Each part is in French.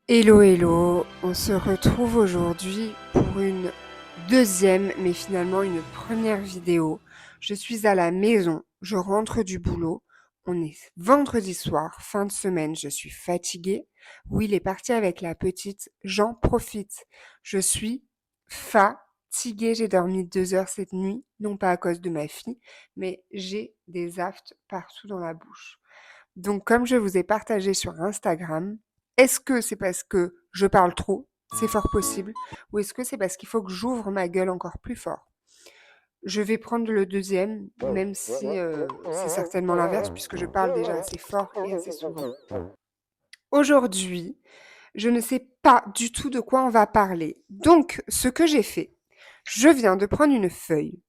Hello, hello, on se retrouve aujourd'hui pour une deuxième, mais finalement une première vidéo. Je suis à la maison, je rentre du boulot, on est vendredi soir, fin de semaine, je suis fatiguée. Will est parti avec la petite, j'en profite. Je suis fatiguée, j'ai dormi 2 heures cette nuit, non pas à cause de ma fille, mais j'ai des aftes partout dans la bouche. Donc, comme je vous ai partagé sur Instagram, est-ce que c'est parce que je parle trop? C'est fort possible. Ou est-ce que c'est parce qu'il faut que j'ouvre ma gueule encore plus fort? Je vais prendre le deuxième, même si c'est certainement l'inverse, puisque je parle déjà assez fort et assez souvent. Aujourd'hui, je ne sais pas du tout de quoi on va parler. Donc, ce que j'ai fait, je viens de prendre une feuille.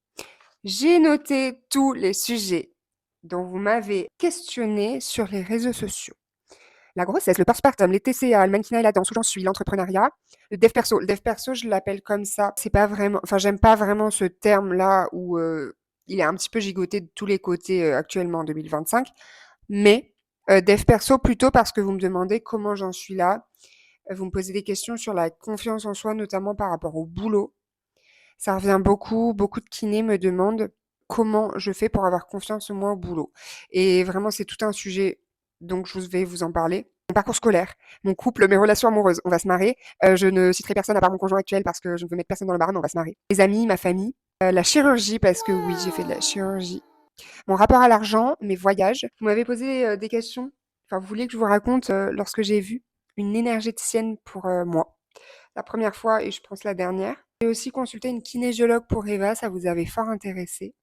J'ai noté tous les sujets dont vous m'avez questionné sur les réseaux sociaux. La grossesse, le postpartum, les TCA, le mannequinat et la danse, où j'en suis, l'entrepreneuriat, le dev perso. Le dev perso, je l'appelle comme ça. C'est pas vraiment, enfin, j'aime pas vraiment ce terme-là où il est un petit peu gigoté de tous les côtés actuellement en 2025. Mais dev perso plutôt parce que vous me demandez comment j'en suis là. Vous me posez des questions sur la confiance en soi, notamment par rapport au boulot. Ça revient beaucoup. Beaucoup de kinés me demandent comment je fais pour avoir confiance en moi au boulot. Et vraiment, c'est tout un sujet, donc je vais vous en parler. Mon parcours scolaire, mon couple, mes relations amoureuses, on va se marrer. Je ne citerai personne à part mon conjoint actuel parce que je ne veux mettre personne dans le bar, mais on va se marrer. Mes amis, ma famille, la chirurgie parce que oui, j'ai fait de la chirurgie. Mon rapport à l'argent, mes voyages. Vous m'avez posé des questions. Enfin, vous voulez que je vous raconte lorsque j'ai vu une énergéticienne pour moi. La première fois et je pense la dernière. J'ai aussi consulté une kinésiologue pour Eva, ça vous avait fort intéressé.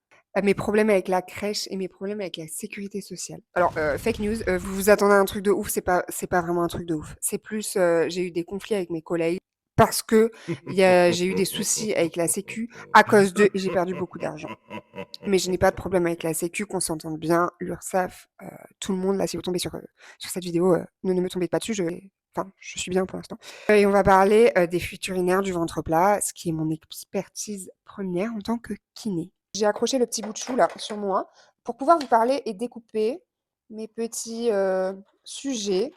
Mes problèmes avec la crèche et mes problèmes avec la sécurité sociale. Alors, fake news, vous vous attendez à un truc de ouf, c'est pas vraiment un truc de ouf. C'est plus, j'ai eu des conflits avec mes collègues parce que j'ai eu des soucis avec la sécu à cause d'eux et j'ai perdu beaucoup d'argent. Mais je n'ai pas de problème avec la sécu, qu'on s'entende bien, l'URSSAF, tout le monde, là, si vous tombez sur cette vidéo, ne me tombez pas dessus, je suis bien pour l'instant. Et on va parler des fuites urinaires du ventre plat, ce qui est mon expertise première en tant que kiné. J'ai accroché le petit bout de chou là sur moi pour pouvoir vous parler et découper mes petits sujets.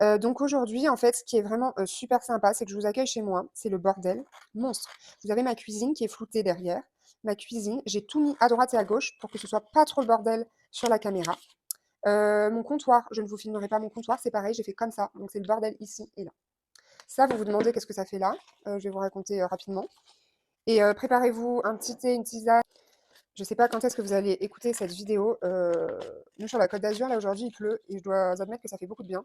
Donc aujourd'hui, en fait, ce qui est vraiment super sympa, c'est que je vous accueille chez moi. C'est le bordel monstre. Vous avez ma cuisine qui est floutée derrière. Ma cuisine, j'ai tout mis à droite et à gauche pour que ce soit pas trop le bordel sur la caméra. Mon comptoir, je ne vous filmerai pas mon comptoir, c'est pareil, j'ai fait comme ça. Donc c'est le bordel ici et là. Ça, vous vous demandez qu'est-ce que ça fait là. Je vais vous raconter rapidement. Et préparez-vous un petit thé, une tisane. Je ne sais pas quand est-ce que vous allez écouter cette vidéo. Nous, sur la Côte d'Azur, là, aujourd'hui, il pleut. Et je dois admettre que ça fait beaucoup de bien.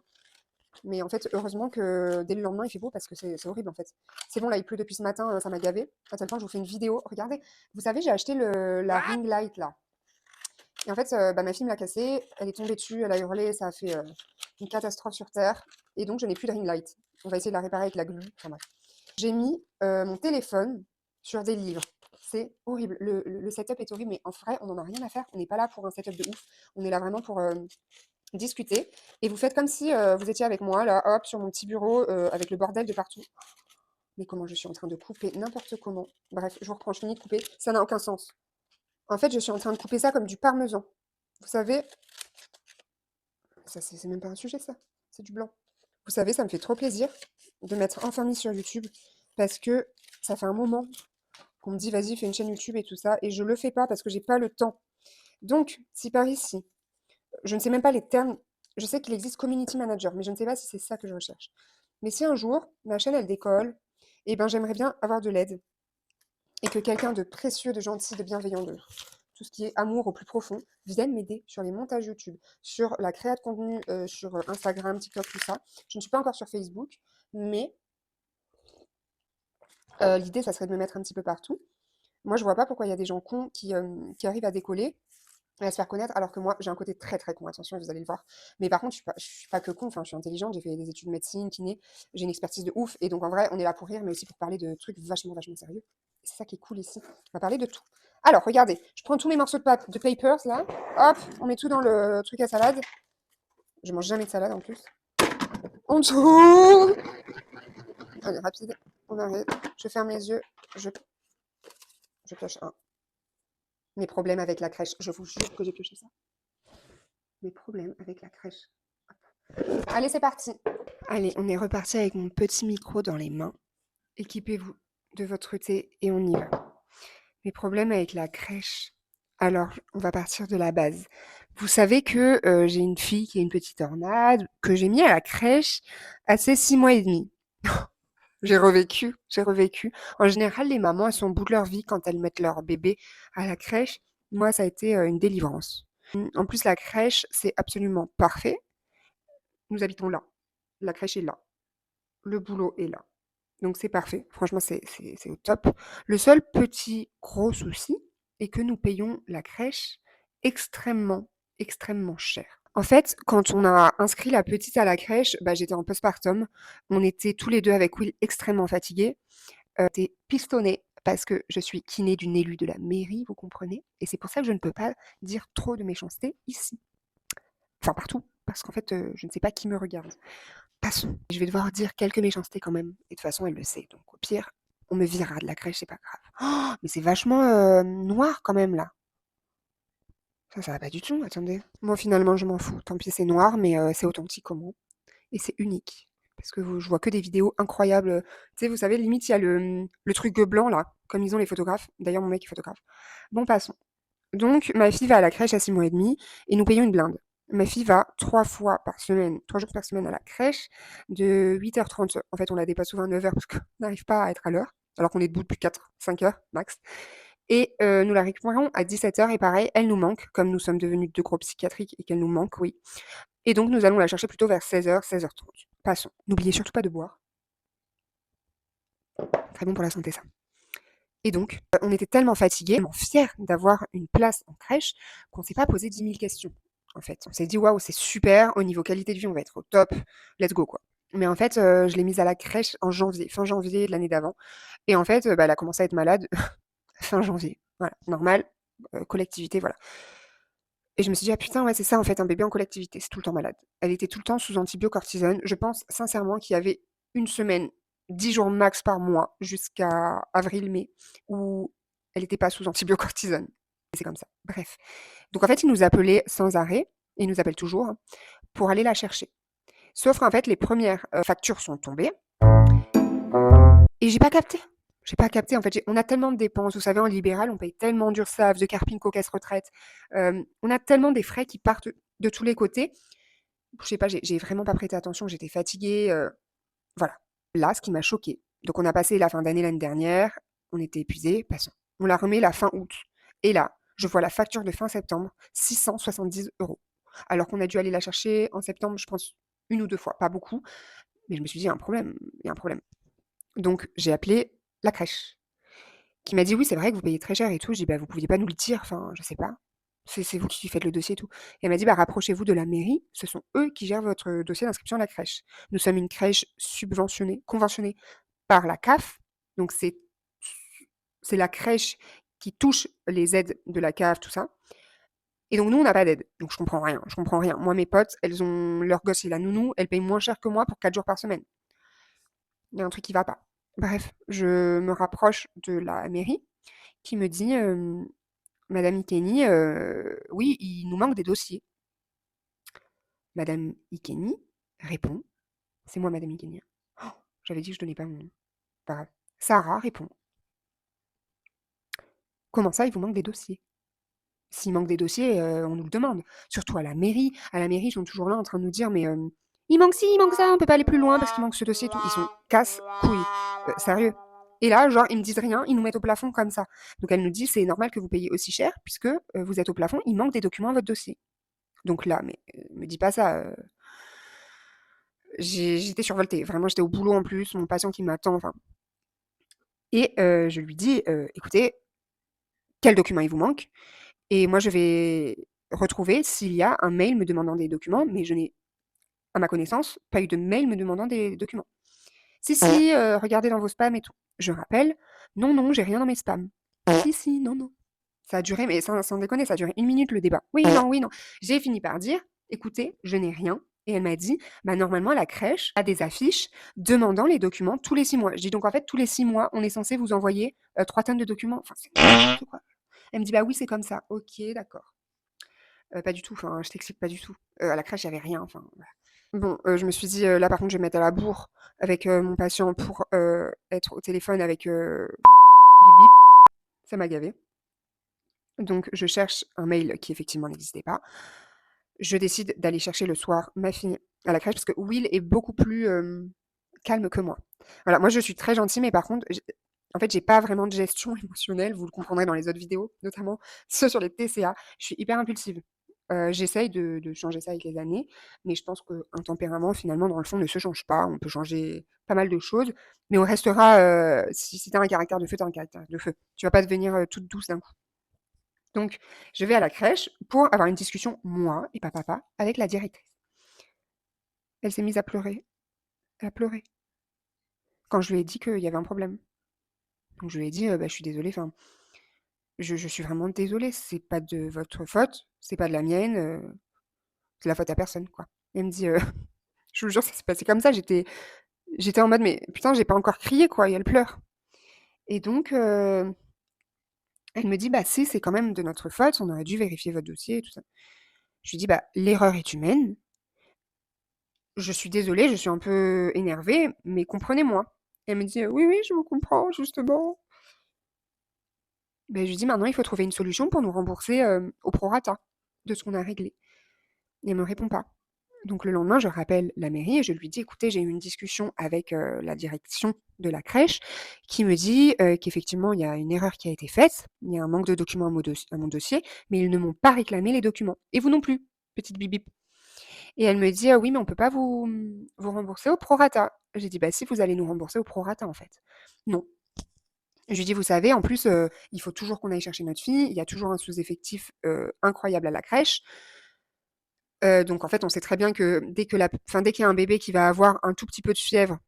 Mais en fait, heureusement que dès le lendemain, il fait beau parce que c'est horrible, en fait. C'est bon, là, il pleut depuis ce matin, ça m'a gavé. À tel point que je vous fais une vidéo. Regardez, vous savez, j'ai acheté la ring light, là. Et en fait, ma fille me l'a cassée. Elle est tombée dessus, elle a hurlé. Ça a fait une catastrophe sur Terre. Et donc, je n'ai plus de ring light. On va essayer de la réparer avec la glu. Enfin, bref. J'ai mis mon téléphone sur des livres. C'est horrible. Le setup est horrible, mais en vrai, on n'en a rien à faire. On n'est pas là pour un setup de ouf. On est là vraiment pour discuter. Et vous faites comme si vous étiez avec moi, là, hop, sur mon petit bureau, avec le bordel de partout. Mais comment je suis en train de couper n'importe comment. Bref, je vous reprends, je finis de couper. Ça n'a aucun sens. En fait, je suis en train de couper ça comme du parmesan. Vous savez, ça, c'est même pas un sujet, ça. C'est du blanc. Vous savez, ça me fait trop plaisir de mettre enfin mis sur YouTube parce que ça fait un moment qu'on me dit vas-y, fais une chaîne YouTube et tout ça. Et je le fais pas parce que j'ai pas le temps. Donc, si par ici, je ne sais même pas les termes, je sais qu'il existe community manager, mais je ne sais pas si c'est ça que je recherche. Mais si un jour, ma chaîne, elle décolle, eh ben, j'aimerais bien avoir de l'aide et que quelqu'un de précieux, de gentil, de bienveillant, de tout ce qui est amour au plus profond, vienne m'aider sur les montages YouTube, sur la création de contenu sur Instagram, TikTok, tout ça. Je ne suis pas encore sur Facebook, mais l'idée, ça serait de me mettre un petit peu partout. Moi, je vois pas pourquoi il y a des gens cons qui arrivent à décoller et à se faire connaître, alors que moi, j'ai un côté très très con, attention, vous allez le voir. Mais par contre, je suis pas que con, enfin, je suis intelligente, j'ai fait des études de médecine, kiné, j'ai une expertise de ouf, et donc en vrai, on est là pour rire, mais aussi pour parler de trucs vachement, vachement sérieux. Et c'est ça qui est cool ici. On va parler de tout. Alors, regardez, je prends tous mes morceaux de papers, là, hop, on met tout dans le truc à salade. Je mange jamais de salade en plus. On tourne. Allez, rapide, on arrête. Je ferme les yeux, je pioche un. Mes problèmes avec la crèche, je vous jure que j'ai pioché ça. Mes problèmes avec la crèche. Allez, c'est parti. Allez, on est reparti avec mon petit micro dans les mains. Équipez-vous de votre thé et on y va. Mes problèmes avec la crèche. Alors, on va partir de la base. Vous savez que j'ai une fille qui est une petite tornade, que j'ai mis à la crèche à ses 6 mois et demi. J'ai revécu, j'ai revécu. En général, les mamans, elles sont au bout de leur vie quand elles mettent leur bébé à la crèche. Moi, ça a été une délivrance. En plus, la crèche, c'est absolument parfait. Nous habitons là. La crèche est là. Le boulot est là. Donc c'est parfait. Franchement, c'est au top. Le seul petit gros souci est que nous payons la crèche extrêmement, extrêmement cher. En fait, quand on a inscrit la petite à la crèche, bah, j'étais en postpartum. On était tous les deux avec Will extrêmement fatigués. J'étais pistonnée parce que je suis kiné d'une élue de la mairie, vous comprenez? Et c'est pour ça que je ne peux pas dire trop de méchanceté ici. Enfin partout, parce qu'en fait, je ne sais pas qui me regarde. Passons. Je vais devoir dire quelques méchancetés quand même. Et de toute façon, elle le sait. Donc au pire, on me virera de la crèche, c'est pas grave. Oh, mais c'est vachement noir quand même là. Ça va pas du tout, attendez. Moi finalement, je m'en fous. Tant pis, c'est noir, mais c'est authentique au moins. Et c'est unique. Parce que je vois que des vidéos incroyables. Tu sais, vous savez, limite, il y a le truc blanc là, comme ils ont les photographes. D'ailleurs, mon mec est photographe. Bon, passons. Donc, ma fille va à la crèche à 6 mois et demi et nous payons une blinde. Ma fille va 3 fois par semaine, 3 jours par semaine à la crèche de 8h30. En fait, on la dépasse souvent à 9h parce qu'on n'arrive pas à être à l'heure, alors qu'on est debout depuis 4, 5 heures max. Et nous la récupérons à 17h et pareil, elle nous manque, comme nous sommes devenus deux gros psychiatriques et qu'elle nous manque, oui. Et donc, nous allons la chercher plutôt vers 16h, 16h30. Passons. N'oubliez surtout pas de boire. Très bon pour la santé, ça. Et donc, on était tellement fatigués, tellement fiers d'avoir une place en crèche, qu'on s'est pas posé 10 000 questions, en fait. On s'est dit: «Waouh, c'est super, au niveau qualité de vie, on va être au top, let's go, quoi». Mais en fait, je l'ai mise à la crèche en janvier, fin janvier de l'année d'avant et en fait, bah, elle a commencé à être malade fin janvier. Voilà, normal, collectivité, voilà. Et je me suis dit: «Ah putain, ouais, c'est ça, en fait, un bébé en collectivité, c'est tout le temps malade». Elle était tout le temps sous antibiocortisone. Je pense sincèrement qu'il y avait une semaine, 10 jours max par mois jusqu'à avril-mai où elle était pas sous antibiocortisone. Et c'est comme ça. Bref. Donc en fait, ils nous appelaient sans arrêt, et ils nous appellent toujours, hein, pour aller la chercher. Sauf qu'en fait, les premières, factures sont tombées et j'ai pas capté. J'ai pas capté, en fait, on a tellement de dépenses. Vous savez, en libéral, on paye tellement d'URSSAF, de Carpinco Caisse Retraite. On a tellement des frais qui partent de tous les côtés. Je sais pas, j'ai vraiment pas prêté attention, j'étais fatiguée, voilà. Là, ce qui m'a choquée, donc on a passé la fin d'année l'année dernière, on était épuisés, passons. On la remet la fin août et là, je vois la facture de fin septembre, 670 €. Alors qu'on a dû aller la chercher en septembre, je pense, une ou 2 fois, pas beaucoup, mais je me suis dit: «Il y a un problème, il y a un problème». Donc j'ai appelé la crèche qui m'a dit: «Oui, c'est vrai que vous payez très cher et tout». Je dis: «Bah, vous pouviez pas nous le dire, enfin, je sais pas. C'est vous qui faites le dossier et tout». Et elle m'a dit: «Bah, rapprochez-vous de la mairie, ce sont eux qui gèrent votre dossier d'inscription à la crèche. Nous sommes une crèche subventionnée, conventionnée par la CAF, donc c'est la crèche qui touche les aides de la CAF, tout ça. Et donc nous, on n'a pas d'aide. Donc je comprends rien, je comprends rien. Moi, mes potes, elles ont leur gosse et la nounou, elles payent moins cher que moi pour 4 jours par semaine. Il y a un truc qui va pas. Bref, je me rapproche de la mairie qui me dit: «Madame Ikeni, oui, il nous manque des dossiers». Madame Ikeni répond, c'est moi Madame Ikeni, hein. Oh, j'avais dit que je donnais pas mon nom, pas grave. Sarah répond: «Comment ça, il vous manque des dossiers? S'il manque des dossiers, on nous le demande». Surtout à la mairie. À la mairie, ils sont toujours là en train de nous dire: «Mais, il manque ci, il manque ça, on peut pas aller plus loin parce qu'il manque ce dossier et tout». Ils sont casse-couilles. Sérieux. Et là, genre, ils me disent rien, ils nous mettent au plafond comme ça. Donc elle nous dit: «C'est normal que vous payiez aussi cher puisque, vous êtes au plafond, il manque des documents à votre dossier». Donc là, mais, me dis pas ça, j'étais survoltée. Vraiment, j'étais au boulot en plus, mon patient qui m'attend, enfin. Et je lui dis: «Écoutez, quel document il vous manque? Et moi, je vais retrouver s'il y a un mail me demandant des documents», mais je n'ai, à ma connaissance, pas eu de mail me demandant des documents. «Si, si, regardez dans vos spams et tout». Je rappelle: «Non, non, j'ai rien dans mes spams». «Si, si, non, non». Ça a duré, mais sans déconner, ça a duré 1 minute le débat. «Oui, non, oui, non». J'ai fini par dire: «Écoutez, je n'ai rien». Et elle m'a dit: «Bah, normalement, la crèche a des affiches demandant les documents tous les 6 mois». Je dis: «Donc en fait, tous les 6 mois, on est censé vous envoyer, 3 tonnes de documents?» Enfin, c'est n'importe quoi. Elle me dit: «Bah oui, c'est comme ça». OK, d'accord. Pas du tout, enfin, je t'explique pas du tout. À la crèche, il y avait rien, enfin, voilà. Bon, je me suis dit, là par contre je vais me mettre à la bourre avec, mon patient pour, être au téléphone avec, bip bip, ça m'a gavée. Donc je cherche un mail qui effectivement n'existait pas. Je décide d'aller chercher le soir ma fille à la crèche parce que Will est beaucoup plus, calme que moi. Voilà, moi je suis très gentille, mais par contre, en fait, j'ai pas vraiment de gestion émotionnelle, vous le comprendrez dans les autres vidéos, notamment ceux sur les TCA. Je suis hyper impulsive. J'essaye de changer ça avec les années, mais je pense qu'un tempérament, finalement, dans le fond, ne se change pas. On peut changer pas mal de choses, mais on restera, si tu as un caractère de feu, tu as un caractère de feu. Tu vas pas devenir, toute douce d'un coup. Donc, je vais à la crèche pour avoir une discussion, moi et pas papa, avec la directrice. Elle s'est mise à pleurer. Elle a pleuré quand je lui ai dit qu'il y avait un problème. Donc je lui ai dit: «Bah, je suis désolée, enfin, je suis vraiment désolée, c'est pas de votre faute, c'est pas de la mienne, c'est la faute à personne, quoi». Elle me dit, je vous jure, ça s'est passé comme ça, j'étais en mode: «Mais putain, j'ai pas encore crié, quoi» et elle pleure. Et donc elle me dit: «Bah si, c'est quand même de notre faute, on aurait dû vérifier votre dossier et tout ça». Je lui dis: «Bah, l'erreur est humaine, je suis désolée, je suis un peu énervée, mais comprenez-moi». Elle me dit: «Oui, oui, je vous comprends, justement». Beh, je lui dis: «Maintenant, il faut trouver une solution pour nous rembourser, au prorata de ce qu'on a réglé». Et elle me répond pas. Donc le lendemain, je rappelle la mairie et je lui dis: «Écoutez, j'ai eu une discussion avec, la direction de la crèche qui me dit, qu'effectivement, il y a une erreur qui a été faite. Il y a un manque de documents à mon dossier, mais ils ne m'ont pas réclamé les documents et vous non plus, petite bip bip». Et elle me dit: «Oui, mais on peut pas vous rembourser au prorata». J'ai dit: «Bah si, vous allez nous rembourser au prorata, en fait». «Non». Je lui dis: «Vous savez, en plus, il faut toujours qu'on aille chercher notre fille, il y a toujours un sous-effectif, incroyable à la crèche. Donc en fait, on sait très bien que dès qu'il y a un bébé qui va avoir un tout petit peu de fièvre,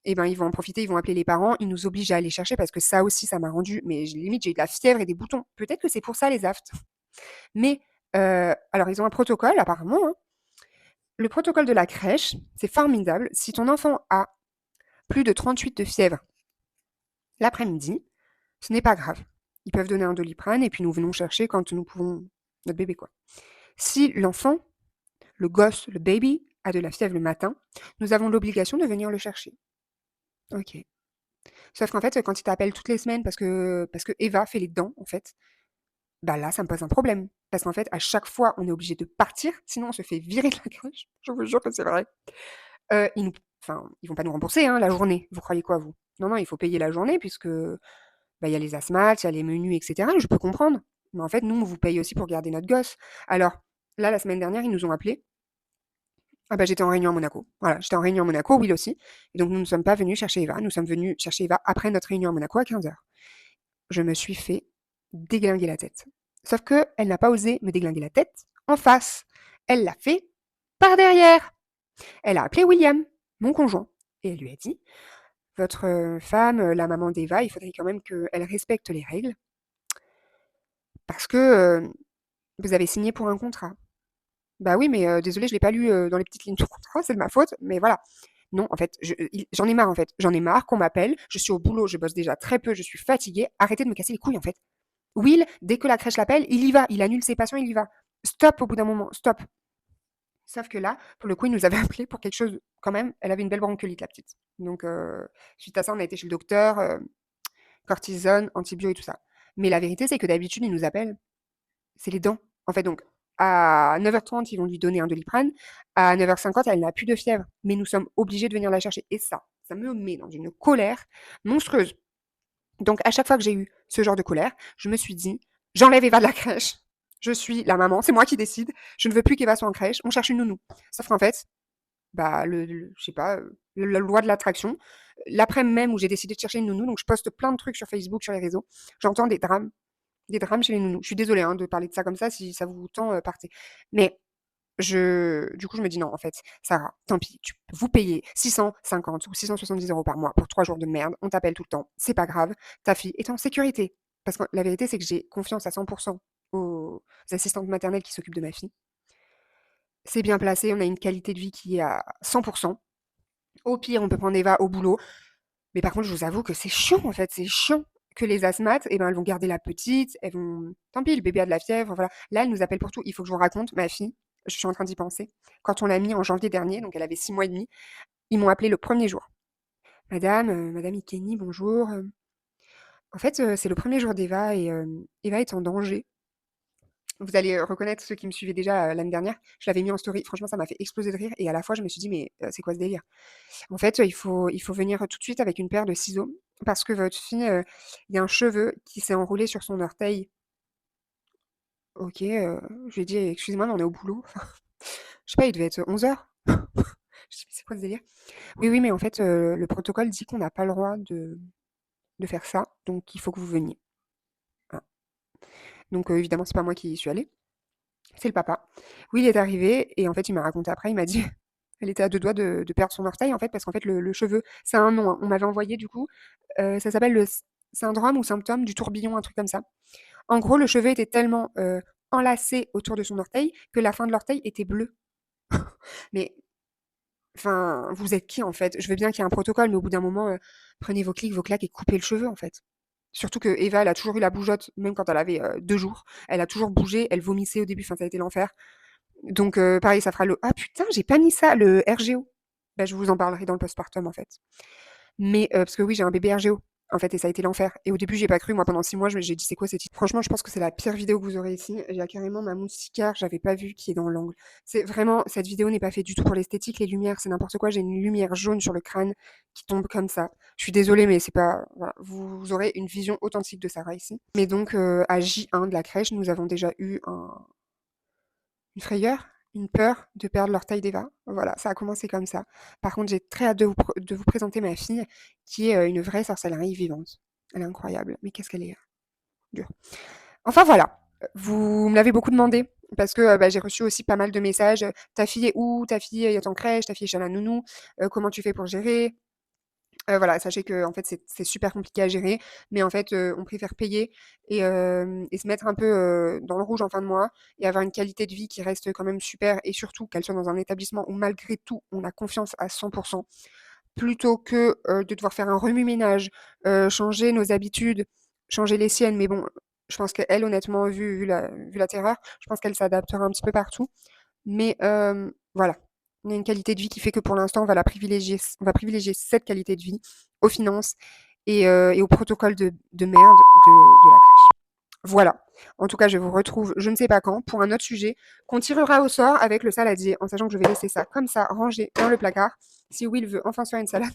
et ben, ils vont en profiter, ils vont appeler les parents, ils nous obligent à aller chercher parce que ça aussi, ça m'a rendu mais limite, j'ai eu de la fièvre et des boutons. Peut-être que c'est pour ça les aftes. Mais alors ils ont un protocole apparemment, hein. Le protocole de la crèche, c'est formidable. Si ton enfant a plus de 38 de fièvre l'après-midi, ce n'est pas grave. Ils peuvent donner un Doliprane et puis nous venons chercher quand nous pouvons notre bébé, quoi. Si l'enfant, le gosse, le baby, a de la fièvre le matin, nous avons l'obligation de venir le chercher. OK. Sauf qu'en fait, quand il t'appelle toutes les semaines parce que Eva fait les dents, en fait, bah là, ça me pose un problème. Parce qu'en fait, à chaque fois, on est obligé de partir, sinon on se fait virer de la crèche. Je vous jure que c'est vrai. Ils nous enfin, ils vont pas nous rembourser, hein, la journée. Vous croyez quoi, vous? Non, non, il faut payer la journée puisque, bah, il y a les asthmates, il y a les menus et cetera. Je peux comprendre. Mais en fait, nous, on vous paye aussi pour garder notre gosse. Alors, là, la semaine dernière, ils nous ont appelés. Ah bah, j'étais en réunion à Monaco. Voilà, j'étais en réunion à Monaco, Will aussi. Et donc, nous ne sommes pas venus chercher Eva. Nous sommes venus chercher Eva après notre réunion à Monaco à 15h. Je me suis fait déglinguer la tête. Sauf que elle n'a pas osé me déglinguer la tête en face. Elle l'a fait par derrière. Elle a appelé William, mon conjoint, et elle lui a dit: «Votre femme, la maman d'Eva, il faudrait quand même qu'elle respecte les règles parce que vous avez signé pour un contrat». Bah oui, mais désolée, je l'ai pas lu, dans les petites lignes du contrat, c'est de ma faute, mais voilà. Non, en fait, j'en ai marre, en fait. J'en ai marre qu'on m'appelle, je suis au boulot, je bosse déjà très peu, je suis fatiguée. Arrêtez de me casser les couilles, en fait. Will, dès que la crèche l'appelle, il y va, il annule ses patients, il y va. Stop au bout d'un moment, stop. Sauf que là, pour le coup, il nous avait appelé pour quelque chose quand même, elle avait une belle bronchiolite, la petite. Donc suite à ça, on a été chez le docteur, cortisone, antibio et tout ça. Mais la vérité, c'est que d'habitude, il nous appelle, c'est les dents. En fait, donc, à 9h30, ils vont lui donner un Doliprane. À 9h50, elle n'a plus de fièvre. Mais nous sommes obligés de venir la chercher. Et ça me met dans une colère monstrueuse. Donc, à chaque fois que j'ai eu ce genre de colère, je me suis dit, j'enlève Eva de la crèche. Je suis la maman, c'est moi qui décide. Je ne veux plus qu'Eva soit en crèche. On cherche une nounou. Sauf qu'en fait, bah, je sais pas, la loi de l'attraction. L'après-midi même où j'ai décidé de chercher une nounou, donc je poste plein de trucs sur Facebook, sur les réseaux. J'entends des drames chez les nounous. Je suis désolée hein, de parler de ça comme ça, si ça vous tend, partez. Mais du coup, je me dis non, en fait, Sarah, tant pis, vous payez 650 ou 670 € par mois pour 3 jours de merde, on t'appelle tout le temps, c'est pas grave, ta fille est en sécurité. Parce que la vérité, c'est que j'ai confiance à 100% aux assistantes maternelles qui s'occupent de ma fille. C'est bien placé, on a une qualité de vie qui est à 100%. Au pire, on peut prendre Eva au boulot. Mais par contre, je vous avoue que c'est chiant, en fait, c'est chiant que les asthmates, eh ben, elles vont garder la petite, elles vont tant pis, le bébé a de la fièvre, voilà. Là, elle nous appelle pour tout. Il faut que je vous raconte, ma fille, je suis en train d'y penser. Quand on l'a mis en janvier dernier, donc elle avait 6 mois et demi, ils m'ont appelé le premier jour. Madame Ikeni, bonjour. En fait, c'est le premier jour d'Eva et Eva est en danger. Vous allez reconnaître ceux qui me suivaient déjà l'année dernière. Je l'avais mis en story. Franchement, ça m'a fait exploser de rire. Et à la fois, je me suis dit, mais c'est quoi ce délire? En fait, il faut venir tout de suite avec une paire de ciseaux parce que votre fille, il y a un cheveu qui s'est enroulé sur son orteil. Ok, je lui ai dit, excusez-moi, mais on est au boulot. Je sais pas, il devait être 11 heures. Je dis, mais c'est quoi ce délire? Oui, oui, mais en fait, le protocole dit qu'on n'a pas le droit de faire ça, donc il faut que vous veniez. Voilà. Donc évidemment, c'est pas moi qui y suis allée, c'est le papa. Oui, il est arrivé et en fait, il m'a raconté après, il m'a dit, elle était à 2 doigts de perdre son orteil en fait, parce qu'en fait, le cheveu, c'est un nom, hein, on m'avait envoyé du coup, ça s'appelle le syndrome ou symptôme du tourbillon, un truc comme ça. En gros, le cheveu était tellement enlacé autour de son orteil que la fin de l'orteil était bleue. Mais enfin, vous êtes qui en fait? Je veux bien qu'il y ait un protocole, mais au bout d'un moment, prenez vos clics, vos claques et coupez le cheveu en fait. Surtout que Eva, elle a toujours eu la bougeotte, même quand elle avait 2 jours. Elle a toujours bougé, elle vomissait au début, enfin ça a été l'enfer. Donc pareil, ça fera le ah putain, j'ai pas mis ça, le RGO. Bah, je vous en parlerai dans le postpartum en fait. Mais parce que oui, j'ai un bébé RGO, en fait, et ça a été l'enfer. Et au début, j'ai pas cru. Moi, pendant 6 mois, j'ai dit: «C'est quoi cette hi?» Franchement, je pense que c'est la pire vidéo que vous aurez ici. Il y a carrément ma moustiquaire, j'avais pas vu, qui est dans l'angle. C'est vraiment cette vidéo n'est pas faite du tout pour l'esthétique, les lumières, c'est n'importe quoi. J'ai une lumière jaune sur le crâne qui tombe comme ça. Je suis désolée, mais c'est pas voilà, vous aurez une vision authentique de Sarah ici. Mais donc à J1 de la crèche, nous avons déjà eu une frayeur, une peur de perdre l'orteil d'Eva. Voilà, ça a commencé comme ça. Par contre, j'ai très hâte de vous présenter ma fille, qui est une vraie sorcellerie vivante. Elle est incroyable, mais qu'est-ce qu'elle est dure. Enfin voilà, vous me l'avez beaucoup demandé, parce que bah, j'ai reçu aussi pas mal de messages. Ta fille est où? Ta fille est en crèche? Ta fille est chez la nounou? Comment tu fais pour gérer? Voilà, sachez que en fait, c'est super compliqué à gérer, mais en fait, on préfère payer et se mettre un peu, dans le rouge en fin de mois et avoir une qualité de vie qui reste quand même super et surtout qu'elle soit dans un établissement où malgré tout, on a confiance à 100 plutôt que, de devoir faire un remue-ménage, changer nos habitudes, changer les siennes. Mais bon, je pense qu'elle honnêtement, vu la terreur, je pense qu'elle s'adaptera un petit peu partout. Mais voilà, on a une qualité de vie qui fait que pour l'instant, on va privilégier cette qualité de vie aux finances et au protocole de merde de la crèche. Voilà. En tout cas, je vous retrouve je ne sais pas quand pour un autre sujet qu'on tirera au sort avec le saladier, en sachant que je vais laisser ça comme ça, rangé dans le placard. Si Will veut enfin se faire une salade,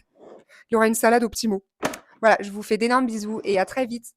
il y aura une salade aux petits mots. Voilà, je vous fais d'énormes bisous et à très vite.